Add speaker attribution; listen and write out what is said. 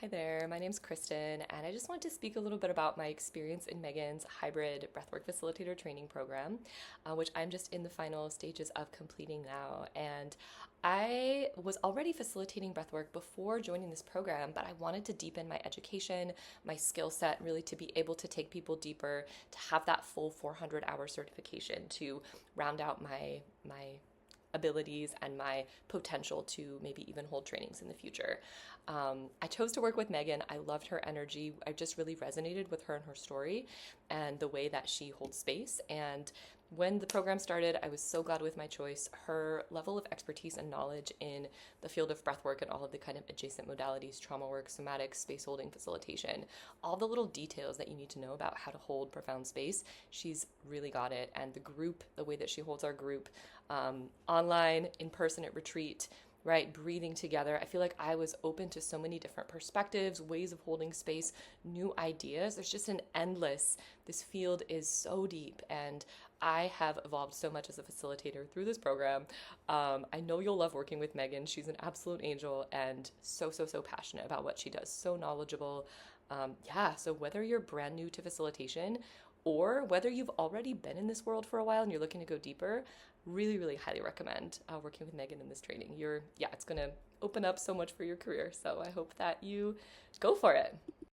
Speaker 1: Hi there, my name's Kristen, and I just wanted to speak a little bit about my experience in Megan's hybrid breathwork facilitator training program, which I'm just in the final stages of completing now. And I was already facilitating breathwork before joining this program, but I wanted to deepen my education, my skill set, really to be able to take people deeper, to have that full 400-hour certification to round out my abilities and my potential to maybe even hold trainings in the future. I chose to work with Megan. I loved her energy. I just really resonated with her and her story and the way that she holds space. And when the program started, I was so glad with my choice. Her level of expertise and knowledge in the field of breathwork and all of the kind of adjacent modalities, trauma work, somatic, space holding, facilitation, all the little details that you need to know about how to hold profound space, she's really got it. And the group, the way that she holds our group, online, in person at retreat, right? Breathing together. I feel like I was open to so many different perspectives, ways of holding space, new ideas. There's just this field is so deep, and I have evolved so much as a facilitator through this program. I know you'll love working with Megan. She's an absolute angel and so passionate about what she does, so knowledgeable. Yeah, so whether you're brand new to facilitation or whether you've already been in this world for a while and you're looking to go deeper, really highly recommend working with Megan in this training. Yeah, it's going to open up so much for your career. So I hope that you go for it.